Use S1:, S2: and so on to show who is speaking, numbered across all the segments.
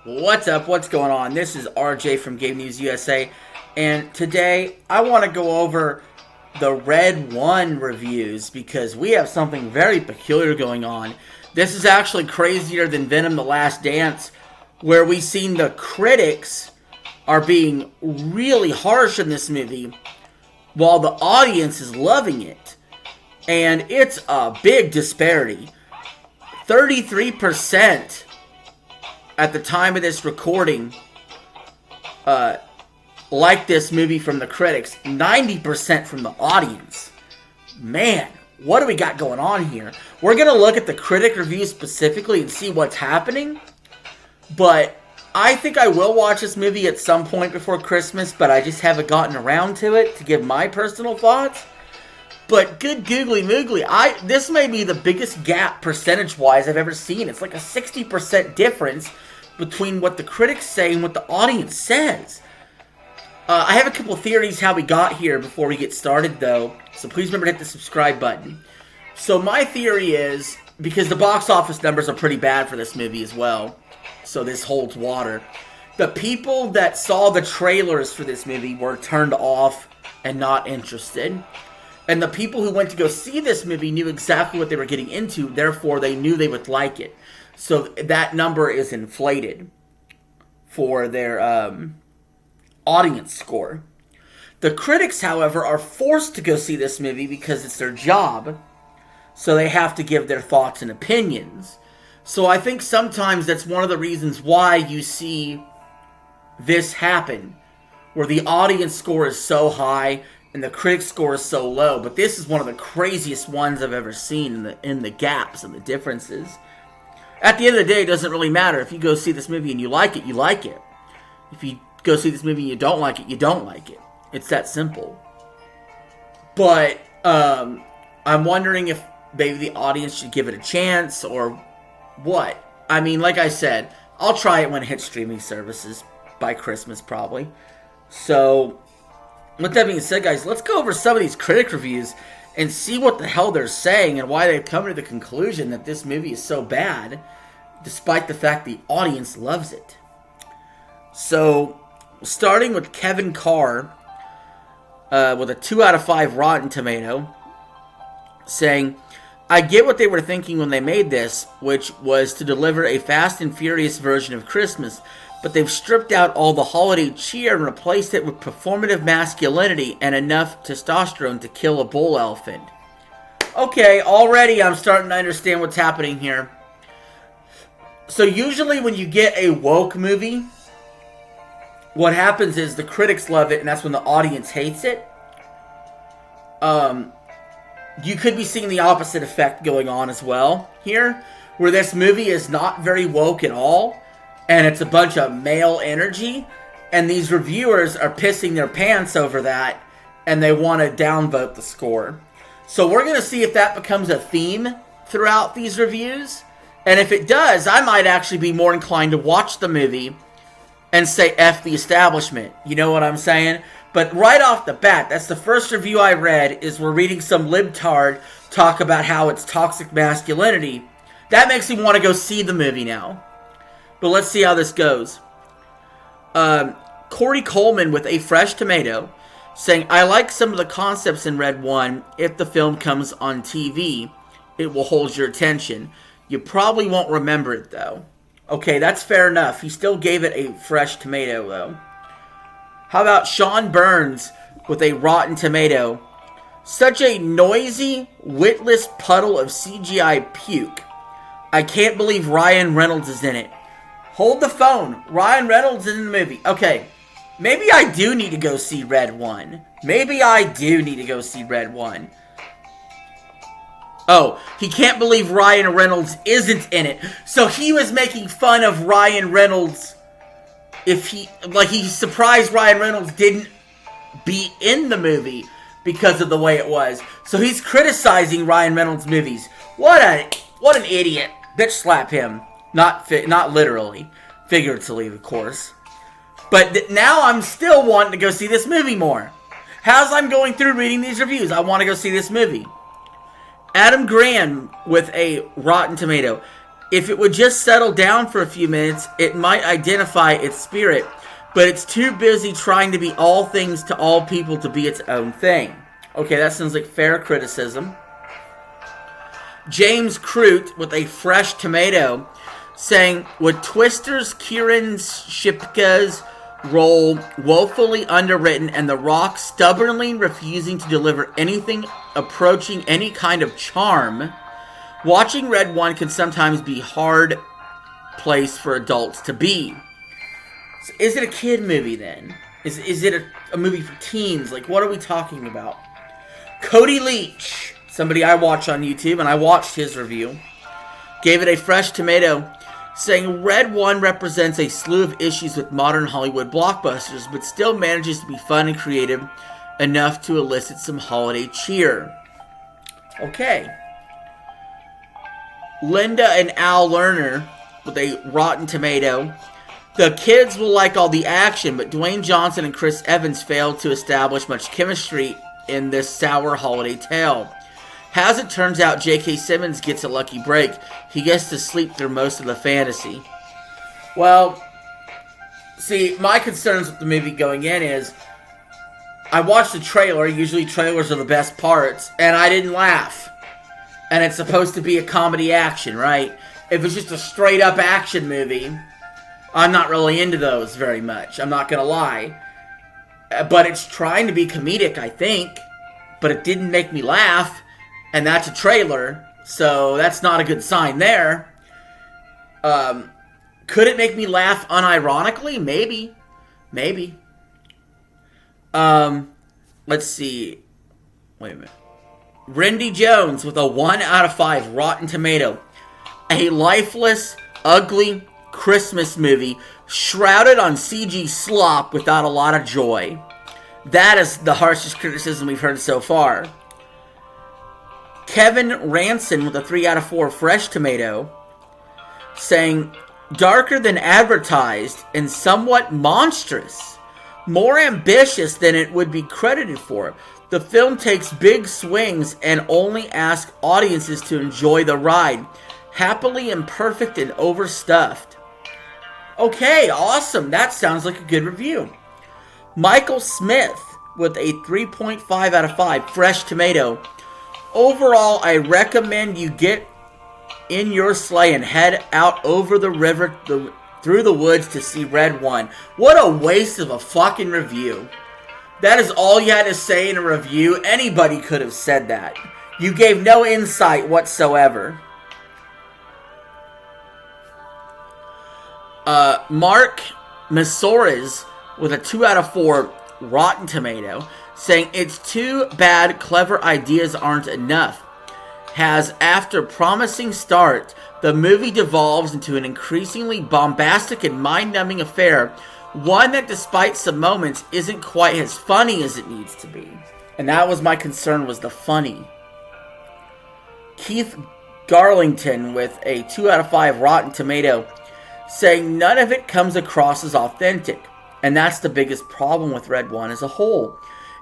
S1: What's up? What's going on? This is RJ from Game News USA, and today I want to go over the Red One reviews because we have something very peculiar going on. This is actually crazier than Venom: The Last Dance, where we've seen the critics are being really harsh in this movie while the audience is loving it. And it's a big disparity. 33% at the time of this recording like this movie from the critics, 90% from the audience. Man, what do we got going on here? We're going to look at the critic reviews specifically and see what's happening. But I think I will watch this movie at some point before Christmas, but I just haven't gotten around to it to give my personal thoughts. But good googly moogly, this may be the biggest gap percentage-wise I've ever seen. It's like a 60% difference between what the critics say and what the audience says. I have a couple of theories how we got here before we get started, though. So please remember to hit the subscribe button. So my theory is, because the box office numbers are pretty bad for this movie as well, so this holds water. The people that saw the trailers for this movie were turned off and not interested. And the people who went to go see this movie knew exactly what they were getting into, therefore they knew they would like it. So that number is inflated for their audience score. The critics, however, are forced to go see this movie because it's their job, so they have to give their thoughts and opinions. So I think sometimes that's one of the reasons why you see this happen, where the audience score is so high and the critic score is so low. But this is one of the craziest ones I've ever seen in the gaps and the differences. At the end of the day, it doesn't really matter. If you go see this movie and you like it, you like it. If you go see this movie and you don't like it, you don't like it. It's that simple. But I'm wondering if maybe the audience should give it a chance or what. I mean, like I said, I'll try it when it hits streaming services by Christmas probably. So with that being said, guys, let's go over some of these critic reviews and see what the hell they're saying and why they've come to the conclusion that this movie is so bad, despite the fact the audience loves it. So, starting with Kevin Carr, with a 2 out of 5 Rotten Tomato, saying, I get what they were thinking when they made this, which was to deliver a Fast and Furious version of Christmas, but they've stripped out all the holiday cheer and replaced it with performative masculinity and enough testosterone to kill a bull elephant. Okay, already I'm starting to understand what's happening here. So usually when you get a woke movie, what happens is the critics love it and that's when the audience hates it. You could be seeing the opposite effect going on as well here, where this movie is not very woke at all, and it's a bunch of male energy, and these reviewers are pissing their pants over that, and they want to downvote the score. So we're going to see if that becomes a theme throughout these reviews, and if it does, I might actually be more inclined to watch the movie and say F the establishment. You know what I'm saying? But right off the bat, that's the first review I read, is we're reading some libtard talk about how it's toxic masculinity. That makes me want to go see the movie now. But let's see how this goes. Corey Coleman with a fresh tomato saying, I like some of the concepts in Red One. If the film comes on TV, it will hold your attention. You probably won't remember it though. Okay, that's fair enough. He still gave it a fresh tomato though. How about Sean Burns with a Rotten Tomato? Such a noisy, witless puddle of CGI puke. I can't believe Ryan Reynolds is in it. Hold the phone. Ryan Reynolds is in the movie. Okay, maybe I do need to go see Red One. Maybe I do need to go see Red One. Oh, he can't believe Ryan Reynolds isn't in it. So he was making fun of Ryan Reynolds. If he's surprised Ryan Reynolds didn't be in the movie because of the way it was. So he's criticizing Ryan Reynolds' movies. What an idiot. Bitch slap him. Not literally. Figuratively, of course. But now I'm still wanting to go see this movie more. As I'm going through reading these reviews, I want to go see this movie. Adam Graham with a Rotten Tomato. If it would just settle down for a few minutes, it might identify its spirit, but it's too busy trying to be all things to all people to be its own thing. Okay, that sounds like fair criticism. James Crute with a fresh tomato saying, with Twister's Kieran Shipka's role woefully underwritten and The Rock stubbornly refusing to deliver anything approaching any kind of charm, watching Red One can sometimes be a hard place for adults to be. So is it a kid movie then? Is it a movie for teens? Like, what are we talking about? Cody Leach, somebody I watch on YouTube, and I watched his review, gave it a fresh tomato, saying Red One represents a slew of issues with modern Hollywood blockbusters, but still manages to be fun and creative enough to elicit some holiday cheer. Okay. Linda and Al Lerner with a Rotten Tomato. The kids will like all the action, but Dwayne Johnson and Chris Evans failed to establish much chemistry in this sour holiday tale. As it turns out, J.K. Simmons gets a lucky break. He gets to sleep through most of the fantasy. Well, see, my concerns with the movie going in is, I watched the trailer, usually trailers are the best parts, and I didn't laugh. And it's supposed to be a comedy action, right? If it's just a straight up action movie, I'm not really into those very much, I'm not gonna lie. But it's trying to be comedic, I think. But it didn't make me laugh. And that's a trailer, so that's not a good sign there. Could it make me laugh unironically? Maybe. Let's see. Wait a minute. Randy Jones with a 1 out of 5 Rotten Tomato. A lifeless, ugly Christmas movie shrouded on CG slop without a lot of joy. That is the harshest criticism we've heard so far. Kevin Ranson with a 3 out of 4 fresh tomato, saying, darker than advertised and somewhat monstrous. More ambitious than it would be credited for. The film takes big swings and only asks audiences to enjoy the ride. Happily imperfect and overstuffed. Okay, awesome. That sounds like a good review. Michael Smith with a 3.5 out of 5 fresh tomato. Overall, I recommend you get in your sleigh and head out over the river through the woods to see Red One. What a waste of a fucking review. That is all you had to say in a review. Anybody could have said that. You gave no insight whatsoever. Mark Masores with a 2 out of 4 Rotten Tomato, saying it's too bad clever ideas aren't enough. Has, after promising start, the movie devolves into an increasingly bombastic and mind-numbing affair, one that despite some moments isn't quite as funny as it needs to be. And that was my concern, was the funny. Keith Garlington with a 2 out of 5 Rotten Tomato, saying none of it comes across as authentic. And that's the biggest problem with Red One as a whole.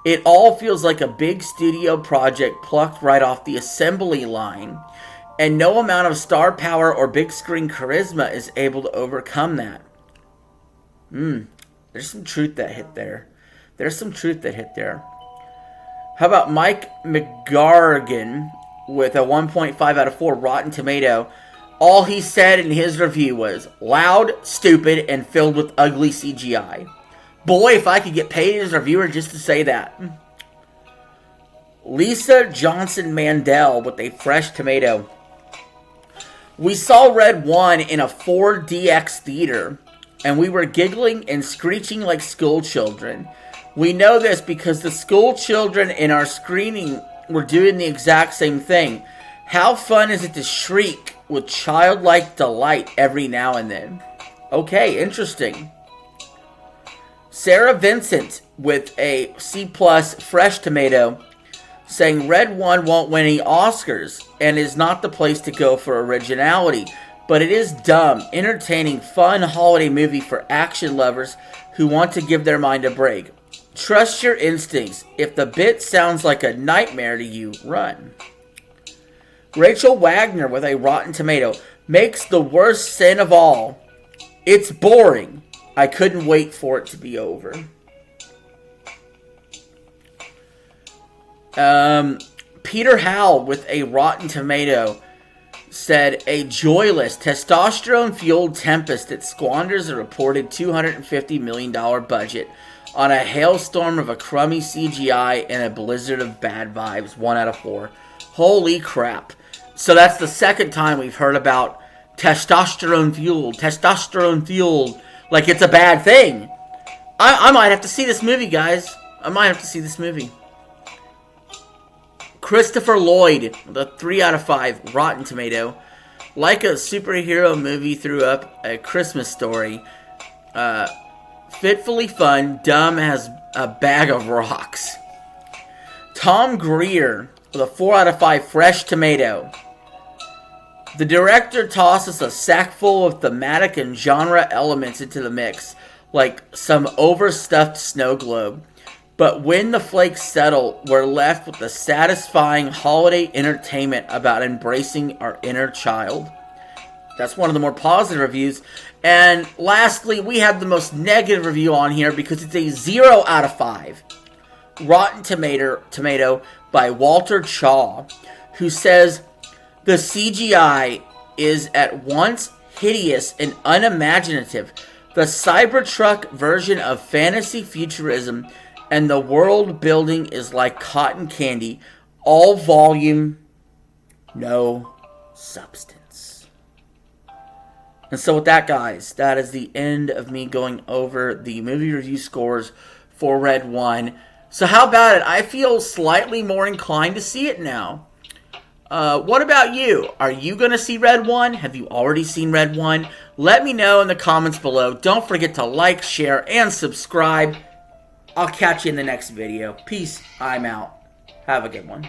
S1: It all feels like a big studio project plucked right off the assembly line, and no amount of star power or big screen charisma is able to overcome that. There's some truth that hit there. How about Mike McGargan with a 1.5 out of 4 Rotten Tomato? All he said in his review was loud, stupid, and filled with ugly CGI. Boy, if I could get paid as a reviewer just to say that. Lisa Johnson Mandel with a fresh tomato. We saw Red One in a 4DX theater, and we were giggling and screeching like school children. We know this because the school children in our screening were doing the exact same thing. How fun is it to shriek with childlike delight every now and then? Okay, interesting. Sarah Vincent with a C+ fresh tomato, saying Red One won't win any Oscars and is not the place to go for originality, but it is dumb, entertaining, fun holiday movie for action lovers who want to give their mind a break. Trust your instincts. If the bit sounds like a nightmare to you, run. Rachel Wagner with a Rotten Tomato. makes the worst sin of all. It's boring. I couldn't wait for it to be over. Peter Howell with a Rotten Tomato said, a joyless, testosterone-fueled tempest that squanders a reported $250 million budget on a hailstorm of a crummy CGI and a blizzard of bad vibes. 1 out of 4. Holy crap. So that's the second time we've heard about testosterone-fueled, like it's a bad thing. I might have to see this movie, guys. I might have to see this movie. Christopher Lloyd, the 3 out of 5, Rotten Tomato. Like a superhero movie threw up A Christmas Story. Fitfully fun, dumb as a bag of rocks. Tom Greer, with a 4 out of 5, Fresh Tomato. The director tosses a sack full of thematic and genre elements into the mix, like some overstuffed snow globe. But when the flakes settle, we're left with a satisfying holiday entertainment about embracing our inner child. That's one of the more positive reviews. And lastly, we have the most negative review on here because it's a 0 out of 5. Rotten Tomato by Walter Chaw, who says, the CGI is at once hideous and unimaginative. The Cybertruck version of fantasy futurism, and the world building is like cotton candy. All volume, no substance. And so with that, guys, that is the end of me going over the movie review scores for Red 1. So how about it? I feel slightly more inclined to see it now. What about you? Are you going to see Red 1? Have you already seen Red 1? Let me know in the comments below. Don't forget to like, share, and subscribe. I'll catch you in the next video. Peace. I'm out. Have a good one.